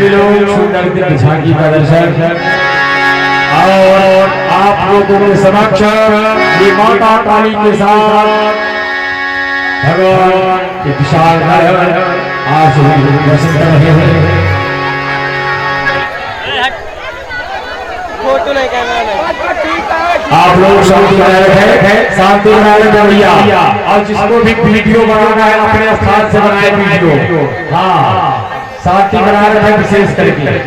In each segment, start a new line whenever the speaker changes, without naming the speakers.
सभी लोग सुंदर की झांकी का दर्शन और आप लोगों के समक्ष ये माता काली के साथ भगवान के विशाल आज दर्शन कर रहे हैं।
फोटो नहीं कैमरा
आप लोग शांति बनाए रखें, शांति बनाए रखें भैया। और जिसको भी वीडियो बनाना है अपने स्थान से बनाए वीडियो। हाँ, शांति बनाए रखें विशेष करके।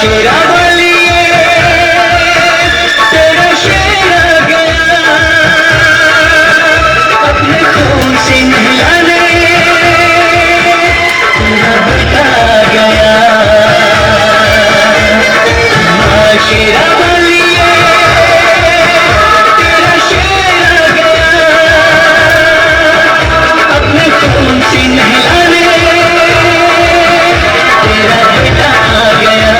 शेरा वालिए तेरा शेर आ गया, अपने खून से नहलाने तेरा बेटा आ गया। माँ शेरा वालिए तेरा शेर आ गया, अपने खून से नहलाने तेरा बेटा आ गया।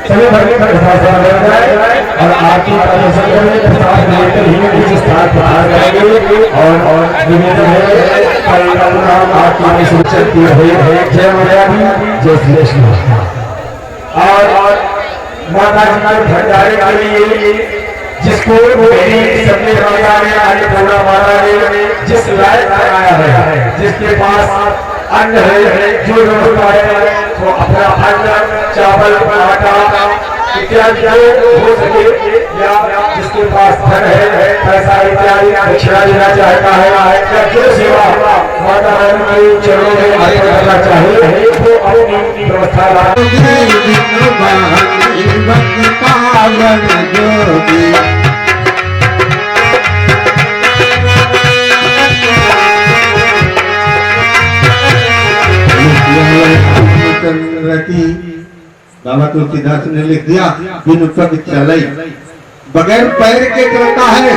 चलिए भरने का प्रसाद और आरती का दर्शन करने के साथ लेकर ही इस स्थान पर आ जाएंगे और निवेदन है परिणाम आरती में शुरू चलती है जय मर्यादा जय श्री कृष्ण और माता जी के भंडारे के लिए जिसको मेरी सबने राजा ने आज पूरा मारा ने जिस लायक बनाया है जिसके पास अन्न है जो लोग है वो अपना अन्न चावल आटा इत्यादि हो सके या जिसके पास धन है पैसा इत्यादि दक्षिणा देना चाहता है या जो सेवा माता रानी के चरणों में अर्पण करना चाहिए वो अपनी व्यवस्था
बाबा तुलसीदास ने लिख दिया बिन पग चले बगैर पैर के चलता है,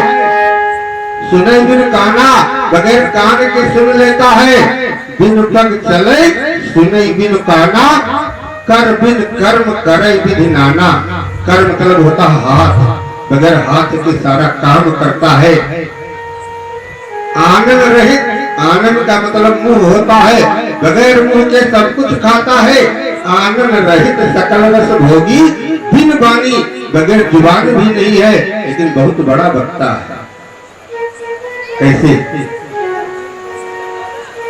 सुने बिन काना बगैर कान के सुन लेता है, बिन पग चले सुने बिन काना कर बिन कर्म करे विधि नाना। कर्म मतलब होता है हाथ, बगैर हाथ के सारा काम करता है। आनंद रहित, आनंद का मतलब मुंह होता है, बगैर मुंह के सब कुछ खाता है। आनंद रहित सकल रस भोगी बिन वाणी, बगैर जुबान भी नहीं है लेकिन बहुत बड़ा वक्ता है। कैसे?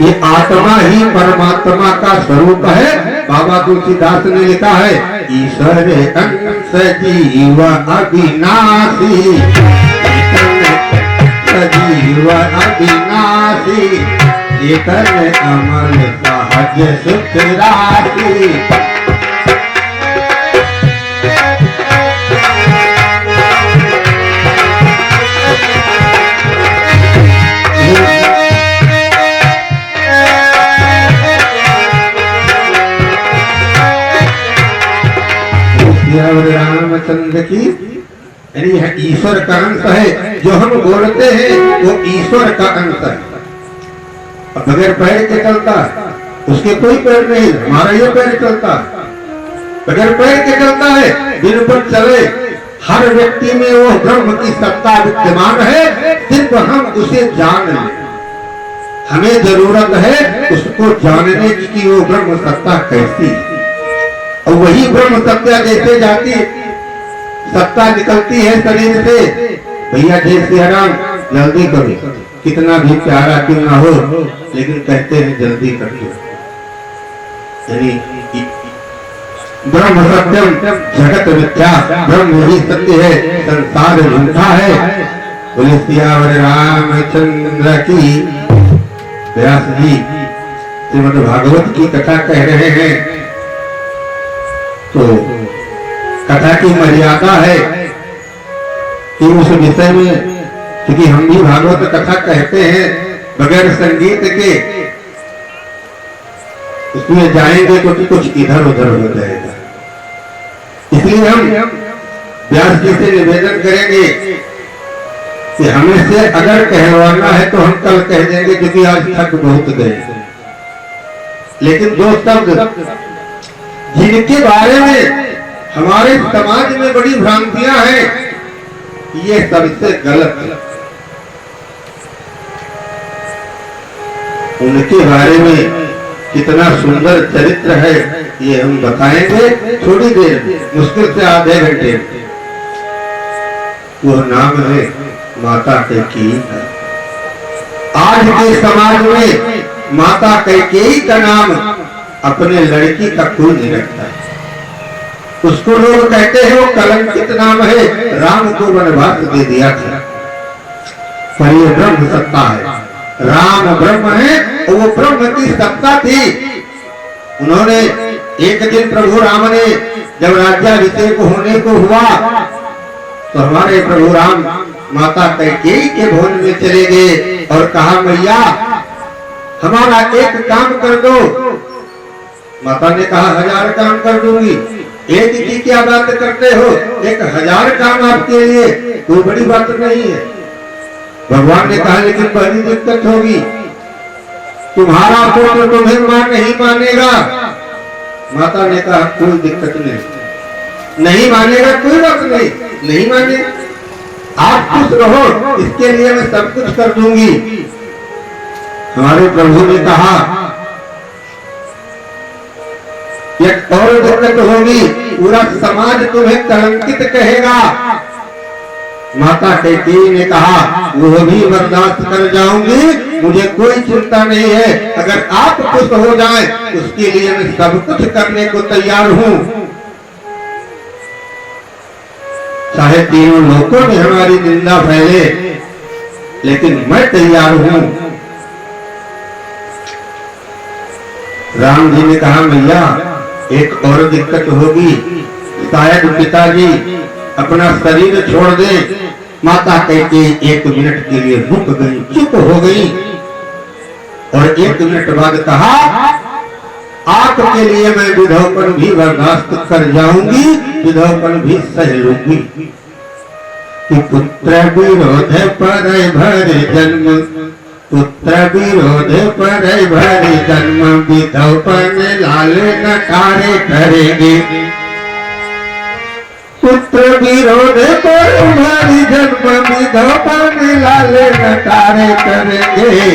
ये आत्मा ही परमात्मा का स्वरूप है। बाबा तुलसीदास ने लिखा है ईश्वर अंश जीव अविनाशी, जीव अविनाशी, चेतन अमर सहज सुख राशि। रामचंद्र की यानी यह ईश्वर का अंश है। जो हम बोलते हैं वो ईश्वर का अंश है। अब बगैर पैर के चलता है, उसके कोई पैर नहीं, हमारा ये पैर चलता है। बगैर पैर के चलता है, बिन पर चले हर व्यक्ति में वो ब्रह्म की सत्ता विद्यमान है, सिर्फ हम उसे जान लें। हमें जरूरत है उसको जानने की कि वो ब्रह्म सत्ता कैसी है। और वही ब्रह्म सत्ता जैसे जाती सत्ता निकलती है शरीर से, भैया जय श्री राम जल्दी करो, कितना भी प्यारा क्यों ना हो, लेकिन कहते हैं जल्दी करिए। यानी ब्रह्म सत्यम जगत मिथ्या, ब्रह्म ही सत्य है, संसार झूठा है। बोले सियावर रामचंद्र की। व्यास जी श्रीमद् भागवत की कथा कह रहे हैं, तो कथा की मर्यादा है कि उस विषय में, क्योंकि हम भी भागवत कथा कहते हैं बगैर संगीत के, उसमें जाएंगे तो कुछ इधर उधर हो जाएगा। इसलिए हम व्यास जी से निवेदन करेंगे कि हमें से अगर कहवाना है तो हम कल कह देंगे, क्योंकि आज थक बहुत गए। लेकिन जो शब्द जिनके बारे में हमारे समाज में बड़ी भ्रांतियां हैं, ये सबसे गलत है। उनके बारे में कितना सुंदर चरित्र है ये हम बताएंगे थोड़ी देर, मुश्किल से आधे घंटे। वो नाम है माता कैकेयी। आज के समाज में माता कैकेयी का नाम अपने लड़की का कोई नहीं रखता है। उसको लोग कहते हैं वो कलंकित नाम है, राम को वनवास दे दिया था। पर ये ब्रह्म सत्ता है, राम ब्रह्म है और वो ब्रह्म की सत्ता थी। उन्होंने एक दिन प्रभु राम ने जब राज्याभिषेक होने को हुआ तो हमारे प्रभु राम माता कैकेयी के भवन में चले गए और कहा मैया हमारा एक काम कर दो। माता ने कहा 1000 काम कर दूंगी। एक की क्या बात करते हो, 1000 काम आपके लिए कोई बड़ी बात नहीं है। भगवान ने कहा लेकिन बड़ी दिक्कत होगी, तुम्हारा पुत्र तुम्हें नहीं मानेगा। माता ने कहा कोई दिक्कत नहीं मानेगा, कोई बात नहीं मानेगा, आप खुश रहो, इसके लिए मैं सब कुछ कर दूंगी। हमारे प्रभु ने कहा एक और दिक्कत होगी, पूरा समाज तुम्हें कलंकित कहेगा। माता कैकेयी ने कहा वो भी बर्दाश्त कर जाऊंगी, मुझे कोई चिंता नहीं है, अगर आप खुश हो जाएं उसके लिए मैं सब कुछ करने को तैयार हूं। चाहे तीनों लोगों में हमारी निंदा फैले, लेकिन मैं तैयार हूं। राम जी ने कहा मैया एक और दिक्कत होगी, शायद पिताजी अपना शरीर छोड़ दें। माता कैकेयी 1 मिनट के लिए रुक गई, चुप हो गई और 1 मिनट बाद कहा आपके लिए मैं विधवपन भी बर्दाश्त कर जाऊंगी, विधवपन भी सह लूंगी। कि पुत्र विरोध पर भर जन्म, पुत्र विरोध पर भर जन्म, विधवपन लाल नकारे करेंगे। पुत्र विरोध पर भर जन्म, विधवपन लाल नकारे करेंगे।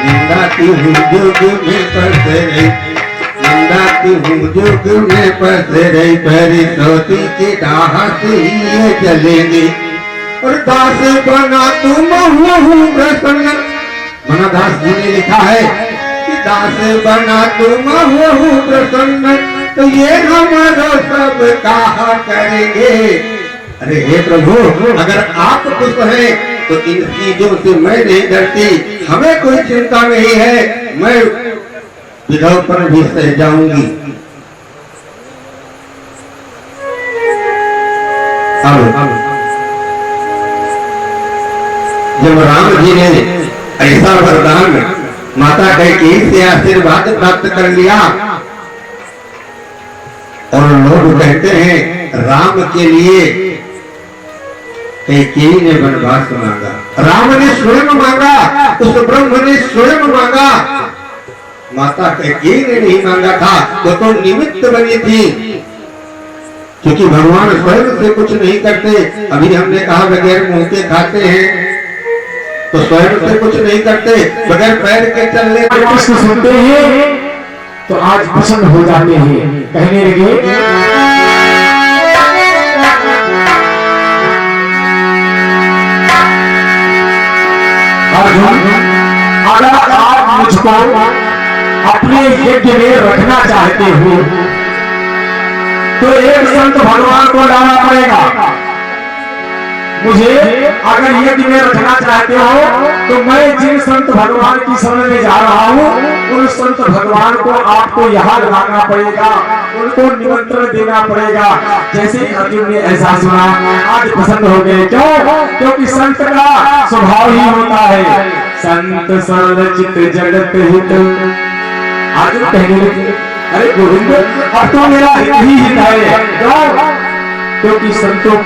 निंदा की हूँ युग में पसरे, निंदा की हूँ युग में पसरे, परी सोती की डाह से ये जलेंगे। और दास बना तुम हूँ प्रसन्न, मना दास जी ने लिखा है कि दास बना तुम हूँ प्रसन्न, तो ये हमारा सब कहा करेंगे। अरे हे प्रभु अगर आप खुश हैं तो इन चीजों से मैं नहीं डरती, हमें कोई चिंता नहीं है, मैं विधवपन भी सह जाऊंगी। अब जब राम जी ने ऐसा वरदान माता कैकेयी से आशीर्वाद प्राप्त कर लिया और लोग कहते हैं राम के लिए कैकेयी ने वनवास मांगा, राम ने स्वयं मांगा, उस ब्रह्म ने स्वयं मांगा, माता कैकेयी ने नहीं मांगा था, वो तो निमित्त बनी थी। क्योंकि भगवान स्वयं से कुछ नहीं करते। अभी हमने कहा बगैर मुंह के खाते हैं, तो स्वयं से कुछ नहीं करते, बगैर पैर के चल लेते।
कृष्ण सुनते हैं तो आज प्रसन्न हो जाते हैं। कहने लगे अगर आप मुझको अपने यज्ञ में रखना चाहते हो तो एक संत भगवान को लाना पड़ेगा। मुझे अगर यज्ञ में रखना चाहते हो तो मैं जिन संत भगवान की शरण में जा रहा हूँ उन संत भगवान को आपको यहाँ लाना पड़ेगा, उनको निमंत्रण देना पड़ेगा। जैसे अर्जुन ने ऐसा सुना आज प्रसन्न हो गए। क्यों? क्योंकि संत का स्वभाव ही होता है संत सरल चित जगत हित। अर्जुन कहने लगे अरे गोविंद अब तो मेरा हित ही हित है। क्यों? क्योंकि संतों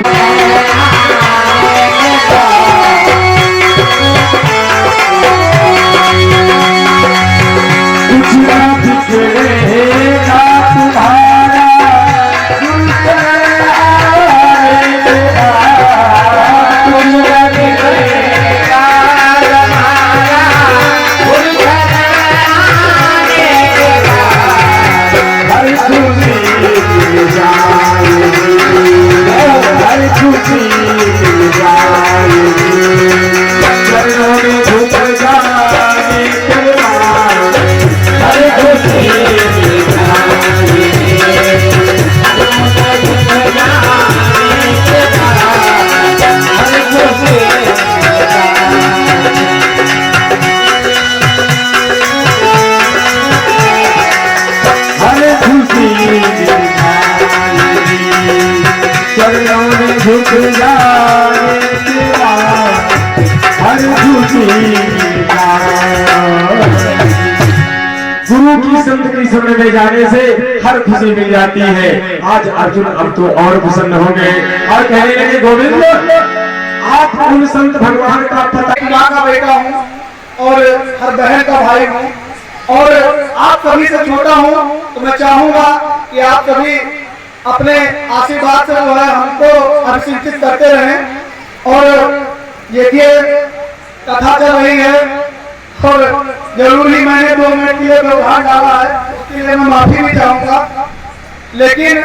गुरु की संत की शरण में जाने से हर खुशी मिल जाती है। आज अर्जुन अब तो और प्रसन्न हो गए और कहने लगे गोविंद आप उन संत भगवान का पता
माँ का बेटा हूँ और हर बहन का भाई हूँ और आप सभी से छोटा हूँ, तो मैं चाहूंगा कि आप सभी अपने आशीर्वाद से जो है हमको अभिषिंचित करते रहें। और देखिए कथा चल रही है और जरूर ही मैंने 2 मिनट के लिए व्यवधान डाला है, उसके लिए मैं माफी भी चाहूंगा। लेकिन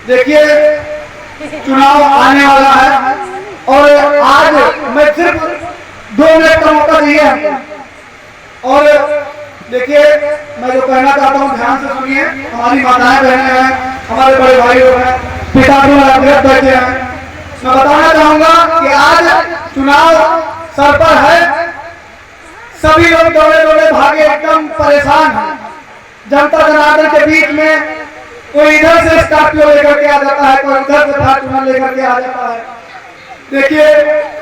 देखिए चुनाव आने वाला है और आज मैं सिर्फ 2 मिनट का मौका दिया है। और देखिए मैं जो कहना चाहता हूँ ध्यान से सुनिए। हमारी माताएं बहनें हैं, हमारे बड़े भाई लोग हैं, पिता भी बैठे हैं। मैं बताना चाहूंगा कि आज चुनाव सर पर है, सभी लोग दौड़े दौड़े भागे एकदम परेशान हैं। जनता जनार्दन के बीच में कोई इधर से स्कॉर्पियो लेकर के आ जाता है, कोई उधर से फॉर्च्यूनर लेकर के आ जाता है। देखिए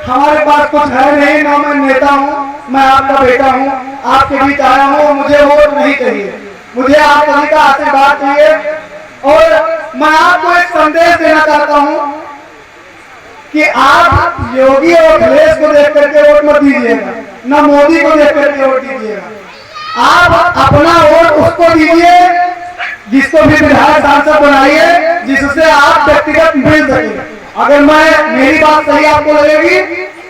हमारे पास कुछ है नहीं, ना मैं नेता हूँ, मैं आपका बेटा हूँ, आपके बीच आया हूँ। मुझे वोट नहीं चाहिए, मुझे आप सभी का आशीर्वाद चाहिए। और मैं आपको एक संदेश देना चाहता हूँ कि आप योगी और अखिलेश को देख करके वोट मत दीजिएगा, न मोदी को देख करके वोट दीजिएगा। आप अपना वोट उसको दीजिए जिसको भी विधायक सांसद बनाइए, जिससे आप व्यक्तिगत मिल सके। अगर मेरी बात सही आपको लगेगी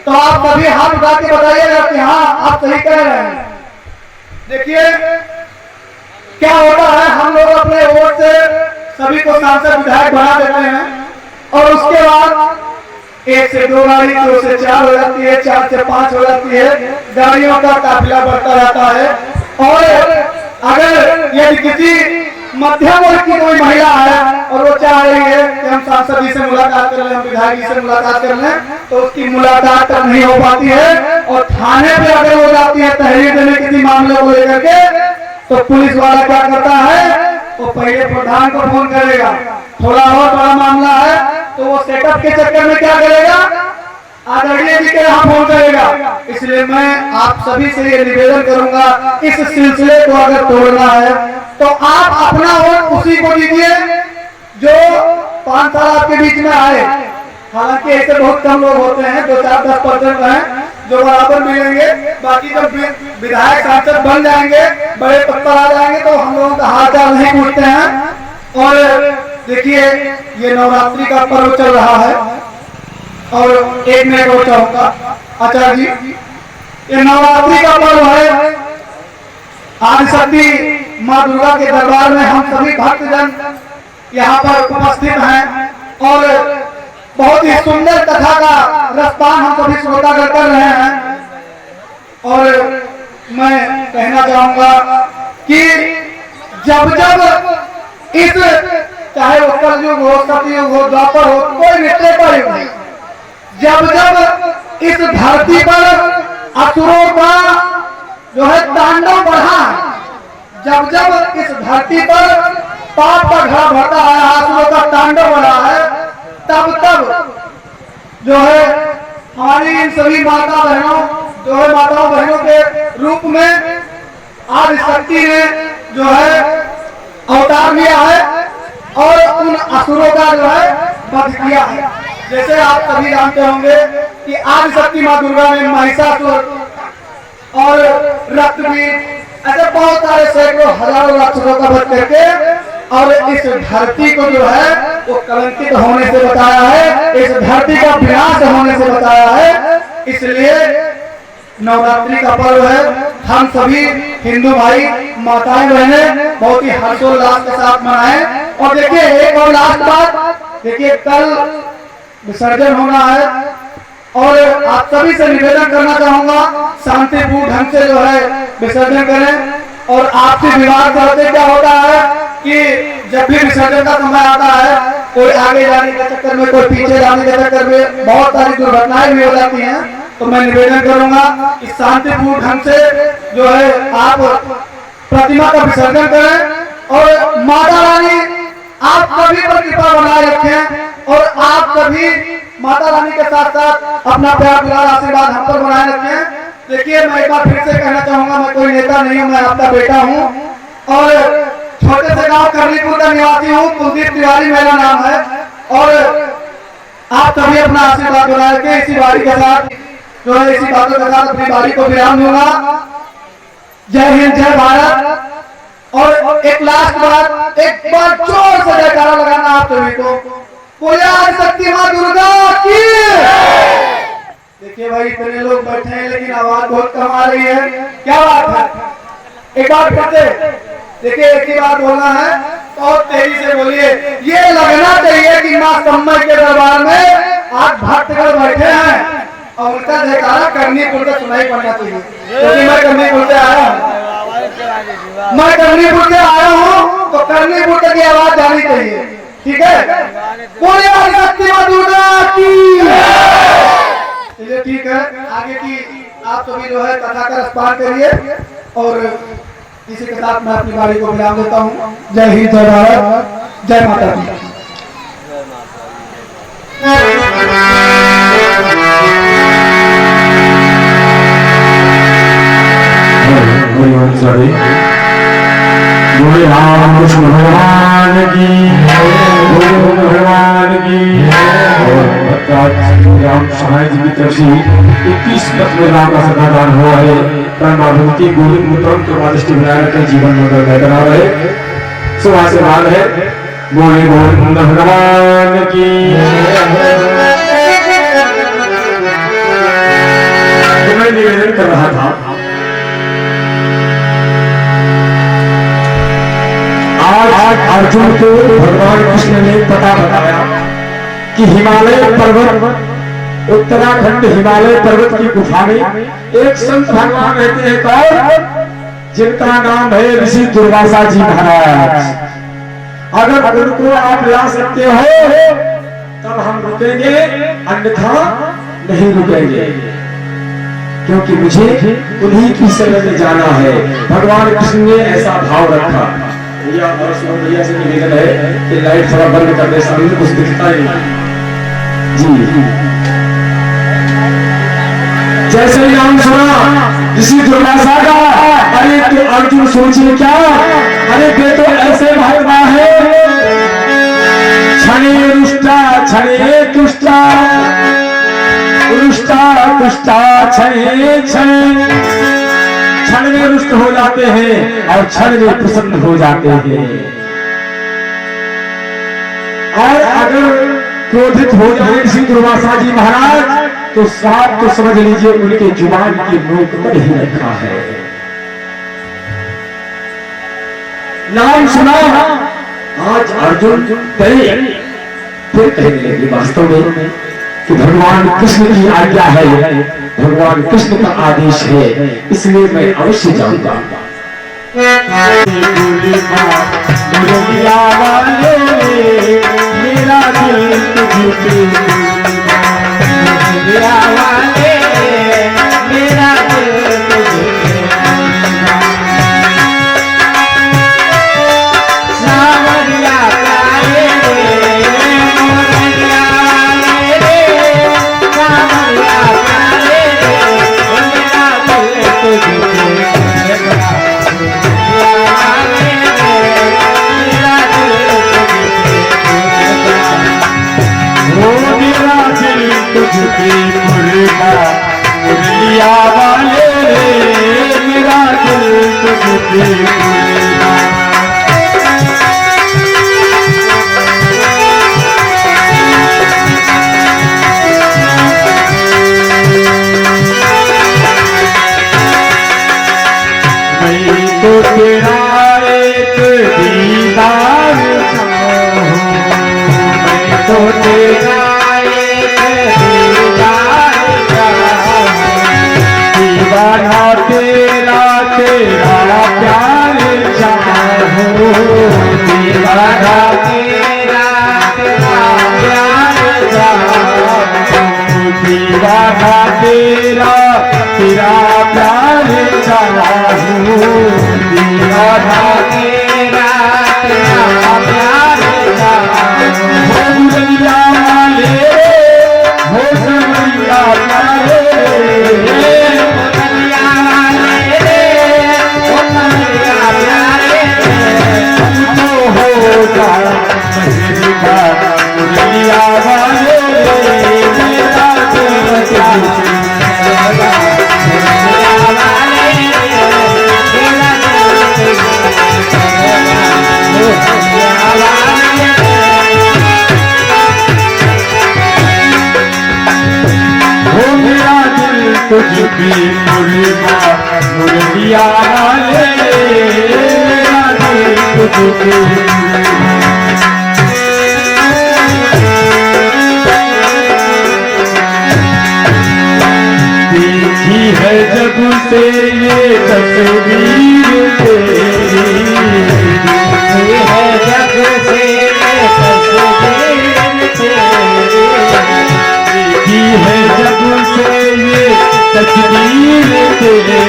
तो आप सभी हाथ उठा के बताइएगा कि हाँ आप सही कह रहे हैं। देखिए क्या होता है, हम लोग अपने वोट से सभी को सांसद विधायक बना देते हैं और उसके बाद 1 से 2 गाड़ी, 2 से 4 हो जाती है, 4 से 5 हो जाती है, गाड़ियों का काफिला बढ़ता रहता है। और अगर यदि किसी मध्यम वर्ग की कोई महिला है और वो चाह रही है कि हम सांसद जी से मुलाकात कर लें, हम विधायक जी से मुलाकात कर लें, तो उसकी मुलाकात तक नहीं हो पाती है। और थाने पे अगर हो जाती है तहरीर देने किसी मामले को लेकर के, तो पुलिस वाला क्या करता है, वो पहले प्रधान को फोन करेगा, थोड़ा और बड़ा मामला है तो वो सेटअप के चक्कर में क्या करेगा, आदरणीय जी के यहाँ फोन करेगा। इसलिए मैं आप सभी से ये निवेदन करूंगा, इस सिलसिले को अगर तोड़ना है तो आप अपना वोट उसी को दीजिए जो 5 साल आपके बीच में आए। हालांकि ऐसे बहुत कम लोग होते हैं, 2-4-10% हैं जो बराबर मिलेंगे। बाकी जब विधायक सांसद बन जाएंगे, बड़े पद पर आ जाएंगे, तो हम लोगों का हाथ नहीं पूछते हैं। और देखिए ये नवरात्रि का पर्व चल रहा है और एक मिनट और चाहूंगा आचार्य जी, ये नवरात्रि का पर्व है। आदिशक्ति माँ दुर्गा के दरबार में हम सभी भक्तजन यहाँ पर उपस्थित हैं और बहुत ही सुंदर कथा का रसपान हम सभी श्रोतागण कर रहे हैं। और मैं कहना चाहूंगा कि जब जब इस, चाहे वो कलयुग हो, सतयुग हो, द्वापर हो, कोई भी त्रेता युग नहीं, जब जब इस धरती पर असुरों का जो है तांडव बढ़ा है, जब जब इस धरती पर पाप का घड़ा भरता है, असुरों का तांडव बढ़ा है, तब तब जो है हमारी इन सभी माता बहनों, जो है माताओं बहनों के रूप में आदिशक्ति ने जो है अवतार लिया है और उन असुरों का जो है वध किया है। जैसे आप सभी जानते होंगे कि आदिशक्ति माँ दुर्गा ने महिषासुर और रक्तबीज, ऐसे बहुत सारे सैकड़ों हजारों राक्षसों का वध करके और इस धरती को जो है वो कलंकित होने से बचाया है, इस धरती का विनाश होने से बचाया है। इसलिए नवरात्रि का पर्व है, हम सभी हिंदू भाई माताएं बहनें बहुत ही हर्षोल्लास के साथ मनाएं। और देखिए एक और लास्ट बात, देखिए कल विसर्जन होना है और आप सभी से निवेदन करना चाहूंगा शांतिपूर्ण ढंग से जो है विसर्जन करें। और आपसी विवाद करते क्या होता है कि जब भी विसर्जन का समय आता है, कोई आगे जाने के चक्कर में, कोई पीछे जाने के चक्कर में बहुत सारी दुर्घटनाएं भी हो जाती हैं। तो मैं निवेदन करूंगा कि शांतिपूर्ण ढंग से जो है आप प्रतिमा का विसर्जन करें और माता रानी आप सभी पर कृपा बनाए रखें और आप सभी माता रानी के साथ साथ अपना प्यार दुलार आशीर्वाद हम पर बनाए रखें। देखिए मैं एक बार फिर से कहना चाहूंगा, मैं कोई नेता नहीं हूं, मैं आपका बेटा हूं और छोटे से गांव करनीपुर का निवासी हूं, कुलदीप तिवारी मेरा नाम है। और आप सभी अपना आशीर्वाद बनाए रखें। इसी बारी के साथ जो है, इसी बातों के साथ अपनी बारी को विराम दूंगा। जय हिंद, जय भारत। और एक लास्ट बात, एक बार जोर से जयकारा लगाना आप सभी को, बोलिए आदिशक्ति माँ दुर्गा की। देखिए भाई इतने लोग बैठे हैं लेकिन आवाज बहुत कम आ रही है, क्या बात है? एक बार फिर से देखिए, एक ही बात बोलना है, बहुत तेजी से बोलिए। ये लगना चाहिए कि माँ सम्मय के दरबार में आज भक्तगण बैठे हैं और उनका जयकारा करनीपुर से सुनाई पड़ना चाहिए, क्योंकि मैं करनीपुर से आया हूँ, मैं करनीपुर से आया हूँ, तो करनीपुर तक की आवाज जानी चाहिए। ठीक है, बोलिए आदिशक्ति माँ दुर्गा की। चलिए ठीक है, आगे की आप सभी जो है कथा का रसपान करिए और इसी के साथ मैं अपनी बारी को विराम देता हूँ। जय हिंद, जय भारत, जय माता दी।
बोले राम कृष्ण भगवान की, बोले भगवान की। राम सहाय जी की तरफ से 21 पद में राम का सदादान हुआ है। कर्माभूति गोविंद मुत्रम कृपादृष्टि बनाए रखे, जीवन में बना रहे, शुभ आशीर्वाद है। बोले गोविंद भगवान की। तो मैं निवेदन कर रहा था, आज अर्जुन को भगवान कृष्ण ने पता बताया कि हिमालय पर्वत, उत्तराखंड हिमालय पर्वत की गुफा में एक संत भगवान रहते हैं, कौन? जिनका नाम है ऋषि दुर्वासा जी महाराज। अगर उनको आप ला सकते हो तब हम रुकेंगे, अन्यथा नहीं रुकेंगे, क्योंकि मुझे उन्हीं की शरण में जाना है। भगवान कृष्ण ने ऐसा भाव रखा। भैया और भैया से निवेदन है कि लाइट थोड़ा बंद कर दे, सामने कुछ दिखता ही नहीं जी। जैसे ही नाम सुना ऋषि दुर्वासा का, अरे तो अर्जुन सोचिए क्या, अरे ये तो ऐसे भगवा है, क्षणे रुष्टा क्षणे तुष्टा, रुष्टा तुष्टा क्षणे क्षणे, क्षण में रुष्ट हो जाते हैं और क्षण में प्रसन्न हो जाते हैं। और अगर क्रोधित हो जाए श्री दुर्वासा जी महाराज तो साफ तो समझ लीजिए उनके जुबान की नोक पर ही रखा है। नाम सुना आज अर्जुन फिर कहने लगे वास्तव में कि भगवान कृष्ण की आज्ञा है, भगवान कृष्ण का आदेश है, इसलिए मैं अवश्य जाऊंगा। मेरा दिल तुझे मुरलिया वाले मेरा दिल तुझे मैं तो तेरा एक दीदार चाहूं, मैं तो तेरा दीवाना तेरा तेरा प्यार चाहूं, दीवाना तेरा तेरा प्यार चाहूं, दीवाना तेरा तेरा प्यार चाहूं, दीवाना तेरा तेरा प्यार चाहूं। मुरलिया वाले हो मुरलिया वाले मुरलिया वाले मेरा दिल तुझ पे मुरलिया वाले मेरा दिल तुझ पे देखी है जब से ये तस्वीर तेरी, देखी है जब से ये तस्वीर तेरी, देखी है जब से ये तस्वीर तेरी,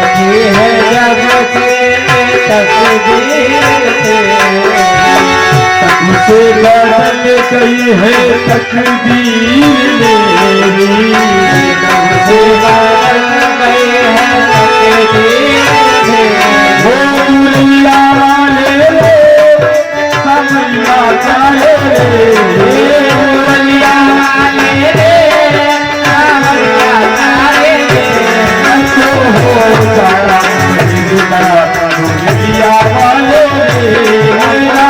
देखी है जब से ये तस्वीर तेरी, उसे बदल गई है तकदीर मेरी, उसे बदल गई है तकदीर मेरी। वो मुरलिया वाले समझना चाहे, मुरलिया वाले समझना चाहे, तो हो जाना मुरलिया वाले मेरा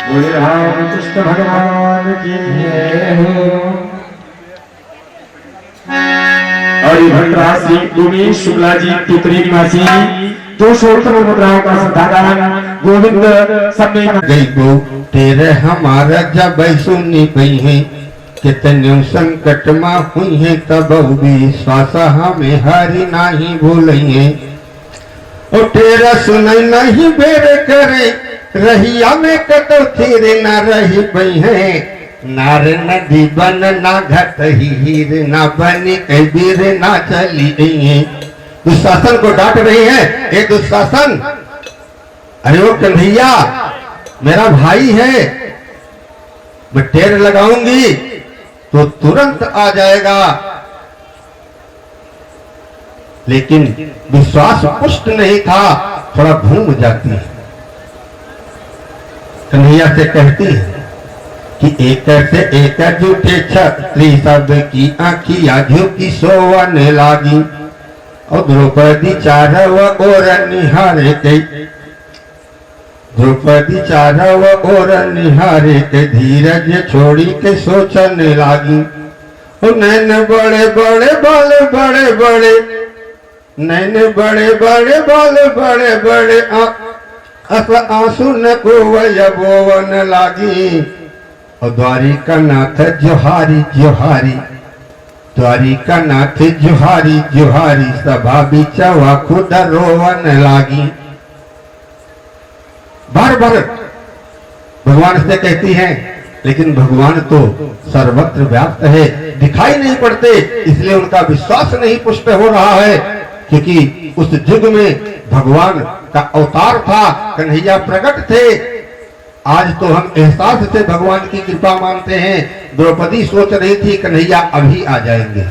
बोले राम कृष्ण भगवान की जय हो। और भट्टराज श्री उमेश शुक्ला जी तितरी निवासी जो शोरतम मुद्राओं का संधान गोविंद सम्मेलन
गई गो तेरे हमारा जब सुनी गई है कितने संकट में हुई है तब विश्वास हमें हरी नहीं भूलिए और तेरा सुन नहीं बेर करे रहिया में कतो थीरे न रही पई है नार नदी बन ना घट हीर ना बनी कबीर ना चली है। दुशासन को डांट रही है, ये दुशासन अरे ओ कन्हैया मेरा भाई है, मैं टेर लगाऊंगी तो तुरंत आ जाएगा, लेकिन विश्वास पुष्ट नहीं था, थोड़ा घूम जाती है। कन्हैया से कहती है कि एक से एक जूठे छत्री सब की आँखिया झुकी सोवने लागी और द्रौपदी चारव और निहारे गई। द्रौपदी चारव और निहारे के धीरज छोड़ी के सोचने लागी। नैन बड़े बड़े बाल बड़े बड़े, नैन बड़े बड़े बाल बड़े बड़े, आंसू न को बोवन लागी। और द्वारिका नाथ जोहारी जोहारी, द्वारिका नाथ जोहारी जोहारी, सभा बिचवा खुद रोवन लागी। बार बार भगवान से कहती हैं, लेकिन भगवान तो सर्वत्र व्याप्त है, दिखाई नहीं पड़ते, इसलिए उनका विश्वास नहीं पुष्ट हो रहा है। क्योंकि उस युग में भगवान का अवतार था, कन्हैया प्रकट थे। आज तो हम एहसास से भगवान की कृपा मानते हैं। द्रौपदी सोच रही थी कन्हैया अभी आ जाएंगे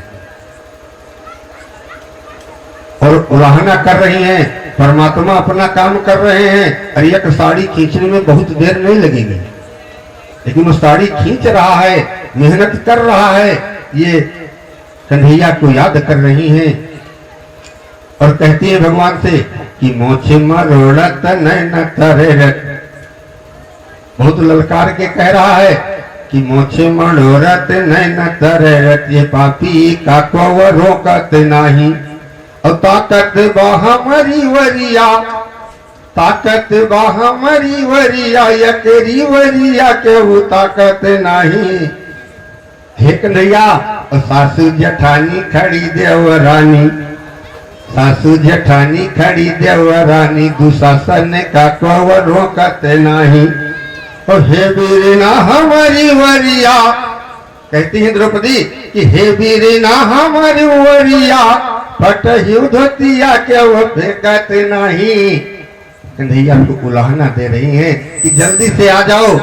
और उलाहना कर रही हैं, परमात्मा अपना काम कर रहे हैं। और एक साड़ी खींचने में बहुत देर नहीं लगेगी, लेकिन वो साड़ी खींच रहा है, मेहनत कर रहा है। ये कन्हैया को याद कर रही हैं और कहती है भगवान से कि मोछे मरोड़त नैन तरेरत, बहुत ललकार के कह रहा है कि मोछे मरोड़त नैन तरेरत, ये पापी का को रोकत नहीं। और ताकत बाहा मरी वरिया, ताकत बाहा मरी वरिया, यकेरी वरिया के वो ताकत नहीं। हे कन्हैया, और सासू जठानी खड़ी देवरानी, सासू जठानी खड़ी देवरानी, दुशासन का को रोकत नहीं। और हे वीरना हमारी वरिया, कहती है द्रौपदी कि हे वीरना हमारी वरिया, फट धोतिया के वो फेंकत नहीं। कन्हैया को उलाहना दे रही हैं कि जल्दी से आ जाओ,